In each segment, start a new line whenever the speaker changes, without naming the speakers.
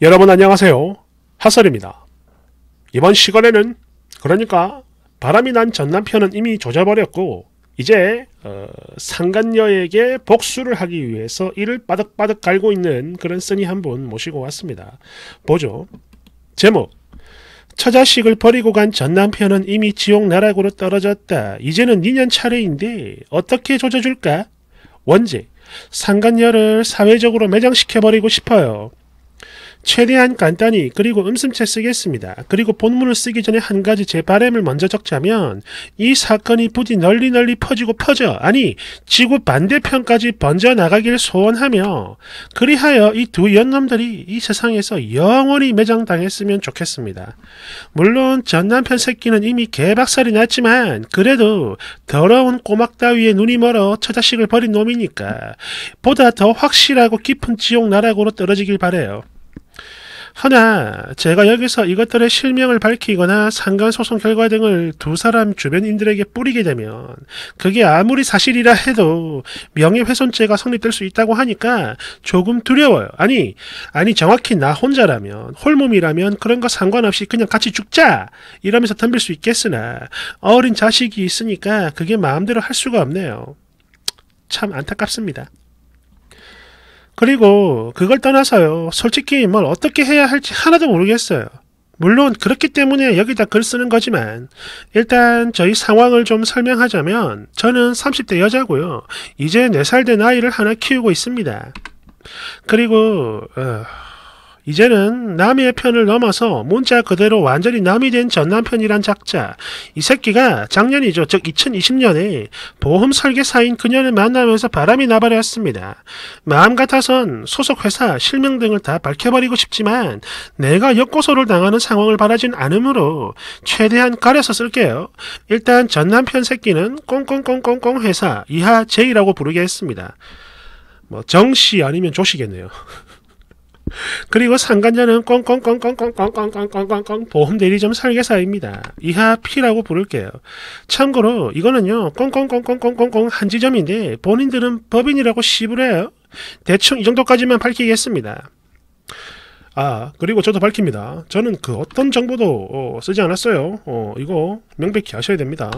여러분 안녕하세요. 핫설입니다. 이번 시간에는 그러니까 바람이 난 전남편은 이미 조져버렸고 이제 상간녀에게 복수를 하기 위해서 이를 빠득빠득 갈고 있는 그런 써니 한 분 모시고 왔습니다. 보죠. 제목 처자식을 버리고 간 전남편은 이미 지옥 나락으로 떨어졌다. 이제는 2년 차례인데 어떻게 조져줄까? 원제 상간녀를 사회적으로 매장시켜버리고 싶어요. 최대한 간단히 그리고 음슴체 쓰겠습니다. 그리고 본문을 쓰기 전에 한 가지 제 바람을 먼저 적자면 이 사건이 부디 널리 퍼지고 아니 지구 반대편까지 번져나가길 소원하며 그리하여 이 두 연놈들이 이 세상에서 영원히 매장당했으면 좋겠습니다. 물론 전남편 새끼는 이미 개박살이 났지만 그래도 더러운 꼬막 따위에 눈이 멀어 처자식을 버린 놈이니까 보다 더 확실하고 깊은 지옥 나락으로 떨어지길 바래요. 허나 제가 여기서 이것들의 실명을 밝히거나 상간소송 결과 등을 두 사람 주변인들에게 뿌리게 되면 그게 아무리 사실이라 해도 명예훼손죄가 성립될 수 있다고 하니까 조금 두려워요. 아니 정확히 나 혼자라면 홀몸이라면 그런 거 상관없이 그냥 같이 죽자 이러면서 덤빌 수 있겠으나 어린 자식이 있으니까 그게 마음대로 할 수가 없네요. 참 안타깝습니다. 그리고 그걸 떠나서요. 솔직히 뭘 어떻게 해야 할지 하나도 모르겠어요. 물론 그렇기 때문에 여기다 글 쓰는 거지만 일단 저희 상황을 좀 설명하자면 저는 30대 여자고요. 이제 4살 된 아이를 하나 키우고 있습니다. 그리고 이제는 남의 편을 넘어서 문자 그대로 완전히 남이 된 전남편이란 작자. 이 새끼가 작년이죠. 즉 2020년에 보험 설계사인 그녀를 만나면서 바람이 나버렸습니다. 마음 같아선 소속 회사, 실명 등을 다 밝혀버리고 싶지만 내가 역고소를 당하는 상황을 바라진 않으므로 최대한 가려서 쓸게요. 일단 전남편 새끼는 꽁꽁꽁꽁꽁 회사 이하 J라고 부르게 했습니다. 뭐 정씨 아니면 조씨겠네요. 그리고 상간녀는 꽁꽁꽁꽁꽁꽁꽁꽁꽁꽁꽁 보험대리점 설계사입니다. 이하 P라고 부를게요. 참고로 이거는요 꽁꽁꽁꽁꽁꽁꽁 한지점인데 본인들은 법인이라고 씨부려요. 대충 이 정도까지만 밝히겠습니다. 그리고 저도 밝힙니다. 저는 그 어떤 정보도 쓰지 않았어요. 이거 명백히 아셔야 됩니다.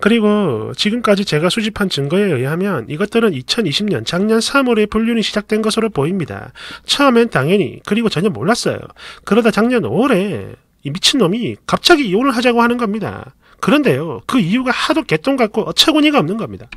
그리고 지금까지 제가 수집한 증거에 의하면 이것들은 2020년 작년 3월에 불륜이 시작된 것으로 보입니다. 처음엔 당연히 그리고 전혀 몰랐어요. 그러다 작년 5월에 이 미친놈이 갑자기 이혼을 하자고 하는 겁니다. 그런데요 그 이유가 하도 개똥 같고 어처구니가 없는 겁니다.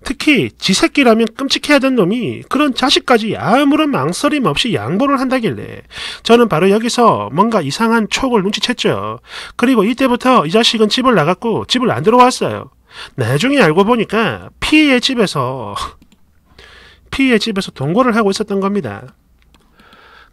특히 지 새끼라면 끔찍해하던 놈이 그런 자식까지 아무런 망설임 없이 양보를 한다길래 저는 바로 여기서 뭔가 이상한 촉을 눈치챘죠. 그리고 이때부터 이 자식은 집을 나갔고 집을 안 들어왔어요. 나중에 알고 보니까 피의 집에서 동거를 하고 있었던 겁니다.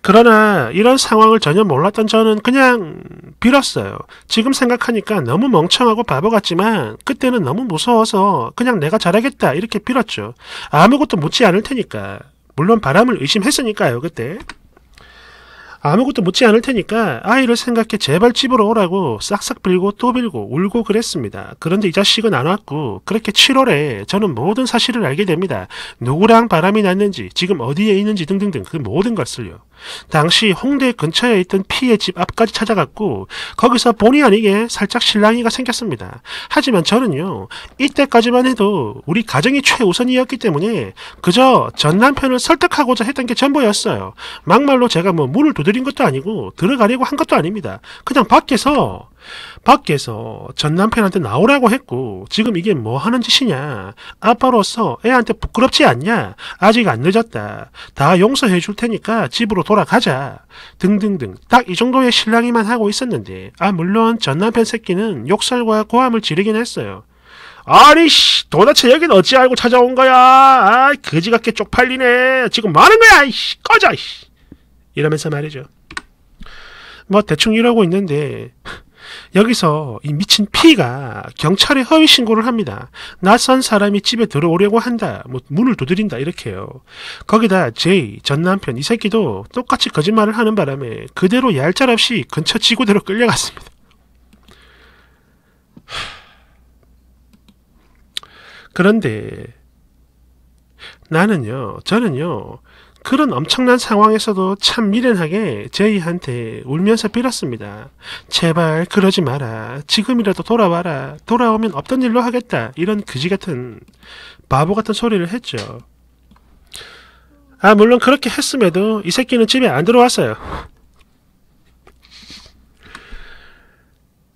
그러나 이런 상황을 전혀 몰랐던 저는 그냥 빌었어요. 지금 생각하니까 너무 멍청하고 바보 같지만 그때는 너무 무서워서 그냥 내가 잘하겠다 이렇게 빌었죠. 아무것도 묻지 않을 테니까. 물론 바람을 의심했으니까요. 그때. 아무것도 묻지 않을 테니까 아이를 생각해 제발 집으로 오라고 싹싹 빌고 또 빌고 울고 그랬습니다. 그런데 이 자식은 안 왔고 그렇게 7월에 저는 모든 사실을 알게 됩니다. 누구랑 바람이 났는지 지금 어디에 있는지 등등등 그 모든 것을요. 당시 홍대 근처에 있던 P의 집 앞까지 찾아갔고 거기서 본의 아니게 살짝 실랑이가 생겼습니다. 하지만 저는요 이때까지만 해도 우리 가정이 최우선이었기 때문에 그저 전 남편을 설득하고자 했던 게 전부였어요. 막말로 제가 뭐 문을 두드린 것도 아니고 들어가려고 한 것도 아닙니다. 그냥 밖에서 전 남편한테 나오라고 했고 지금 이게 뭐 하는 짓이냐. 아빠로서 애한테 부끄럽지 않냐. 아직 안 늦었다. 다 용서해 줄 테니까 집으로 돌아가자. 등등등 딱 이 정도의 실랑이만 하고 있었는데 물론 전 남편 새끼는 욕설과 고함을 지르긴 했어요. 아니 씨 도대체 여긴 어찌 알고 찾아온 거야. 그지같게 쪽팔리네. 지금 뭐 하는 거야. 이씨 꺼져 이씨. 이러면서 말이죠. 뭐 대충 이러고 있는데 여기서 이 미친 P가 경찰에 허위 신고를 합니다. 낯선 사람이 집에 들어오려고 한다. 뭐 문을 두드린다 이렇게요. 거기다 J 전 남편 이 새끼도 똑같이 거짓말을 하는 바람에 그대로 얄짤없이 근처 지구대로 끌려갔습니다. 그런데 저는요 그런 엄청난 상황에서도 참 미련하게 제이한테 울면서 빌었습니다. 제발 그러지 마라. 지금이라도 돌아와라. 돌아오면 없던 일로 하겠다. 이런 그지같은 바보 같은 소리를 했죠. 물론 그렇게 했음에도 이 새끼는 집에 안 들어왔어요.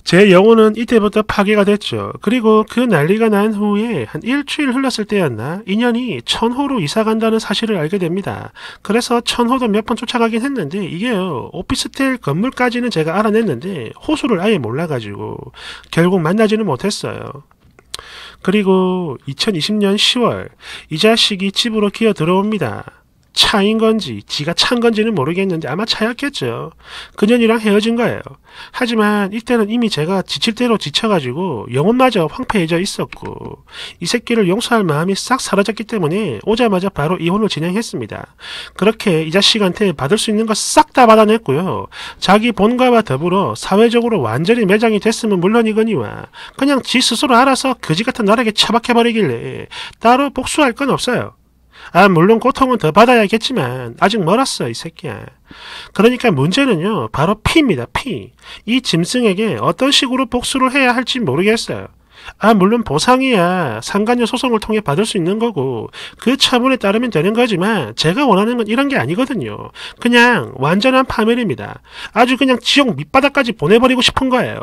제 영혼은 이때부터 파괴가 됐죠. 그리고 그 난리가 난 후에 한 일주일 흘렀을 때였나 인연이 천호로 이사 간다는 사실을 알게 됩니다. 그래서 천호도 몇 번 쫓아가긴 했는데 이게요, 오피스텔 건물까지는 제가 알아냈는데 호수를 아예 몰라가지고 결국 만나지는 못했어요. 그리고 2020년 10월 이 자식이 집으로 기어 들어옵니다. 차인 건지 지가 찬 건지는 모르겠는데 아마 차였겠죠. 그년이랑 헤어진 거예요. 하지만 이때는 이미 제가 지칠 대로 지쳐가지고 영혼마저 황폐해져 있었고 이 새끼를 용서할 마음이 싹 사라졌기 때문에 오자마자 바로 이혼을 진행했습니다. 그렇게 이 자식한테 받을 수 있는 거 싹 다 받아냈고요. 자기 본가와 더불어 사회적으로 완전히 매장이 됐으면 물론이거니와 그냥 지 스스로 알아서 거지같은 나락에 처박혀버리길래 따로 복수할 건 없어요. 물론 고통은 더 받아야겠지만 아직 멀었어 이 새끼야. 그러니까 문제는요 바로 피입니다. 피. 이 짐승에게 어떤 식으로 복수를 해야 할지 모르겠어요. 물론 보상이야 상간녀 소송을 통해 받을 수 있는 거고 그 처분에 따르면 되는 거지만 제가 원하는 건 이런 게 아니거든요. 그냥 완전한 파멸입니다. 아주 그냥 지옥 밑바닥까지 보내버리고 싶은 거예요.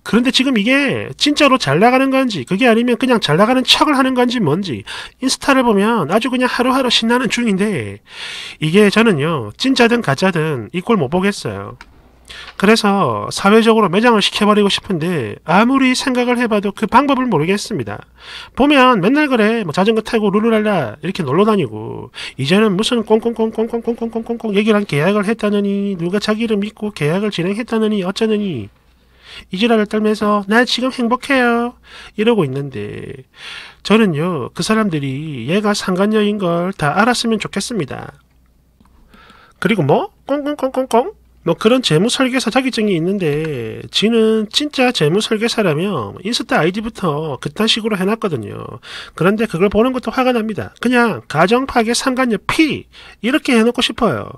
그런데 지금 이게 진짜로 잘 나가는 건지 그게 아니면 그냥 잘 나가는 척을 하는 건지 뭔지 인스타를 보면 아주 그냥 하루하루 신나는 중인데 이게 저는요 진짜든 가짜든 이 꼴 못 보겠어요. 그래서 사회적으로 매장을 시켜버리고 싶은데 아무리 생각을 해봐도 그 방법을 모르겠습니다. 보면 맨날 그래 자전거 타고 룰루랄라 이렇게 놀러다니고 이제는 무슨 꽁꽁꽁꽁꽁꽁꽁꽁꽁꽁 얘기를 계약을 했다느니 누가 자기를 믿고 계약을 진행했다느니 어쩌느니 이지랄을 떨면서 나 지금 행복해요 이러고 있는데 저는요 그 사람들이 얘가 상간녀인 걸 다 알았으면 좋겠습니다. 그리고 뭐 꽁꽁꽁꽁꽁 그런 재무설계사 자격증이 있는데 지는 진짜 재무설계사라며 인스타 아이디부터 그딴 식으로 해놨거든요. 그런데 그걸 보는 것도 화가 납니다. 그냥 가정파괴 상간녀 피 이렇게 해놓고 싶어요.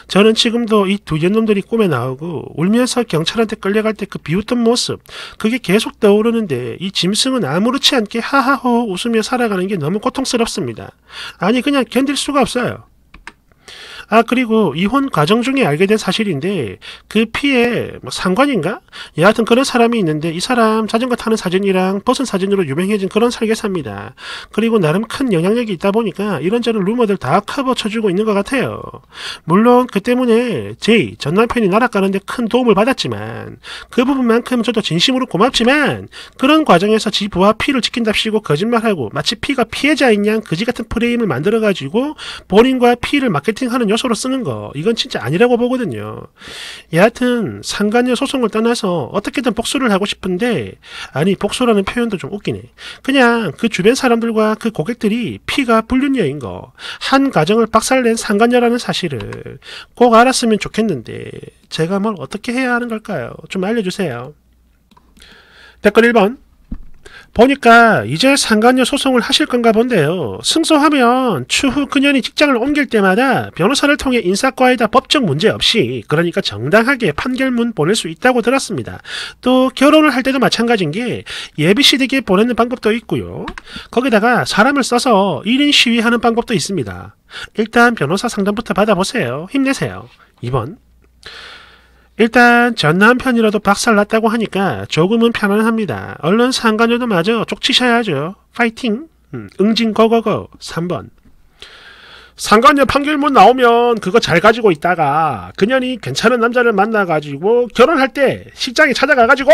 저는 지금도 이 두 년놈들이 꿈에 나오고 울면서 경찰한테 끌려갈 때 그 비웃던 모습 그게 계속 떠오르는데 이 짐승은 아무렇지 않게 하하호 웃으며 살아가는 게 너무 고통스럽습니다. 아니 그냥 견딜 수가 없어요. 그리고 이혼 과정 중에 알게 된 사실인데 그 피해 상관인가? 여하튼 그런 사람이 있는데 이 사람 자전거 타는 사진이랑 벗은 사진으로 유명해진 그런 설계사입니다. 그리고 나름 큰 영향력이 있다 보니까 이런저런 루머들 다 커버 쳐주고 있는 것 같아요. 물론 그 때문에 제이 전 남편이 날아가는데 큰 도움을 받았지만 그 부분만큼 저도 진심으로 고맙지만 그런 과정에서 지 부하 피를 지킨답시고 거짓말하고 마치 피가 피해자인 양 그지같은 프레임을 만들어가지고 본인과 피를 마케팅하는 요소로 쓰는 거 이건 진짜 아니라고 보거든요. 여하튼 상간녀 소송을 떠나서 어떻게든 복수를 하고 싶은데 아니 복수라는 표현도 좀 웃기네. 그냥 그 주변 사람들과 그 고객들이 피가 불륜녀인 거 한 가정을 박살낸 상간녀라는 사실을 꼭 알았으면 좋겠는데 제가 뭘 어떻게 해야 하는 걸까요? 좀 알려주세요. 댓글 1번 보니까 이제 상간녀 소송을 하실 건가 본데요. 승소하면 추후 그년이 직장을 옮길 때마다 변호사를 통해 인사과에다 법적 문제 없이 그러니까 정당하게 판결문 보낼 수 있다고 들었습니다. 또 결혼을 할 때도 마찬가지인 게 예비시댁에 보내는 방법도 있고요. 거기다가 사람을 써서 1인 시위하는 방법도 있습니다. 일단 변호사 상담부터 받아보세요. 힘내세요. 2번 일단 전 남편이라도 박살났다고 하니까 조금은 편안합니다. 얼른 상간녀도 마저 족치셔야죠. 파이팅! 응징 고고고. 3번 상간녀 판결문 나오면 그거 잘 가지고 있다가 그년이 괜찮은 남자를 만나가지고 결혼할 때 식장에 찾아가가지고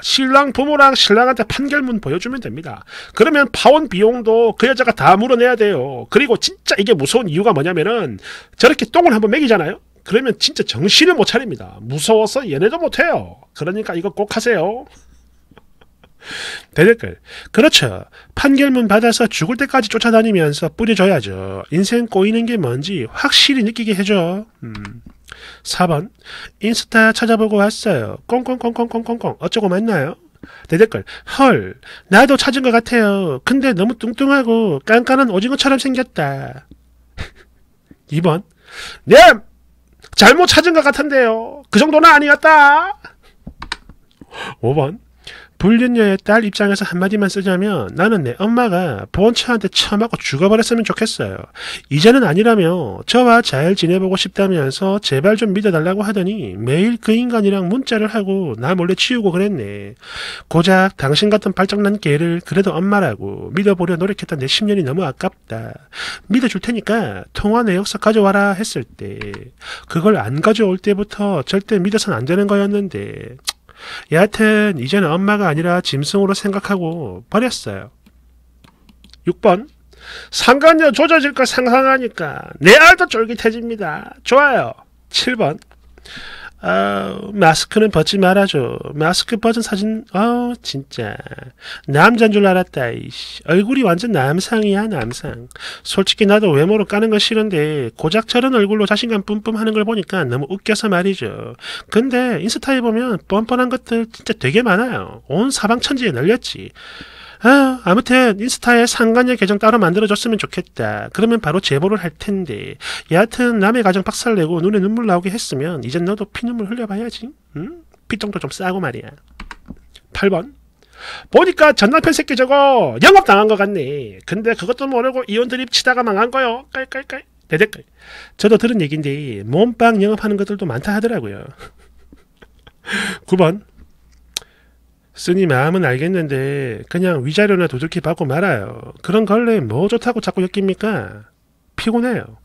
신랑 부모랑 신랑한테 판결문 보여주면 됩니다. 그러면 파혼 비용도 그 여자가 다 물어내야 돼요. 그리고 진짜 이게 무서운 이유가 뭐냐면은 저렇게 똥을 한번 먹이잖아요. 그러면 진짜 정신을 못 차립니다. 무서워서 얘네도 못해요. 그러니까 이거 꼭 하세요. 대댓글 그렇죠. 판결문 받아서 죽을 때까지 쫓아다니면서 뿌려줘야죠. 인생 꼬이는 게 뭔지 확실히 느끼게 해줘. 4번 인스타 찾아보고 왔어요. 꽁꽁꽁꽁꽁꽁꽁 어쩌고 맞나요? 대댓글 헐 나도 찾은 것 같아요. 근데 너무 뚱뚱하고 깐깐한 오징어처럼 생겼다. 2번. 네! 잘못 찾은 것 같은데요. 그 정도는 아니었다. 5번. 불륜녀의 딸 입장에서 한마디만 쓰자면 나는 내 엄마가 본처한테 처맞고 죽어버렸으면 좋겠어요. 이제는 아니라며 저와 잘 지내보고 싶다면서 제발 좀 믿어달라고 하더니 매일 그 인간이랑 문자를 하고 나 몰래 치우고 그랬네. 고작 당신 같은 발정난 개를 그래도 엄마라고 믿어보려 노력했던 내 10년이 너무 아깝다. 믿어줄 테니까 통화 내역서 가져와라 했을 때 그걸 안 가져올 때부터 절대 믿어선 안 되는 거였는데 여하튼 이제는 엄마가 아니라 짐승으로 생각하고 버렸어요. 6번. 상간녀 조져질 걸 상상하니까 내 알도 쫄깃해집니다. 좋아요. 7번. 마스크는 벗지 말아줘. 마스크 벗은 사진 진짜 남잔 줄 알았다. 이씨. 얼굴이 완전 남상이야. 남상. 솔직히 나도 외모로 까는 건 싫은데 고작 저런 얼굴로 자신감 뿜뿜 하는 걸 보니까 너무 웃겨서 말이죠. 근데 인스타에 보면 뻔뻔한 것들 진짜 되게 많아요. 온 사방천지에 널렸지. 아무튼 인스타에 상간녀 계정 따로 만들어줬으면 좋겠다. 그러면 바로 제보를 할 텐데. 여하튼 남의 가정 박살내고 눈에 눈물 나오게 했으면 이젠 너도 피눈물 흘려봐야지. 응? 피똥도 좀 싸고 말이야. 8번. 보니까 전남편 새끼 저거 영업당한 것 같네. 근데 그것도 모르고 이혼 드립 치다가 망한 거요. 깔깔깔. 대댓글. 저도 들은 얘긴데 몸빵 영업하는 것들도 많다 하더라고요. 9번. 쓰니 마음은 알겠는데 그냥 위자료나 두들기 받고 말아요. 그런 걸레 뭐 좋다고 자꾸 엮입니까? 피곤해요.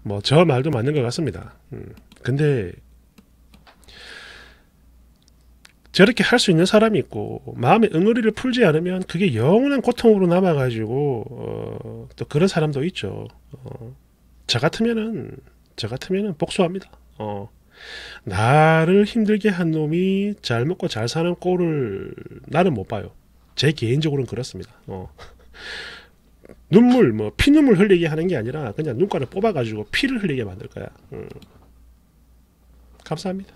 뭐 저 말도 맞는 것 같습니다. 근데 저렇게 할 수 있는 사람이 있고 마음의 응어리를 풀지 않으면 그게 영원한 고통으로 남아가지고 또 그런 사람도 있죠. 저 같으면은 복수합니다. 나를 힘들게 한 놈이 잘 먹고 잘 사는 꼴을 나는 못 봐요. 제 개인적으로는 그렇습니다. 눈물 피눈물 흘리게 하는 게 아니라 그냥 눈가를 뽑아가지고 피를 흘리게 만들 거야. 감사합니다.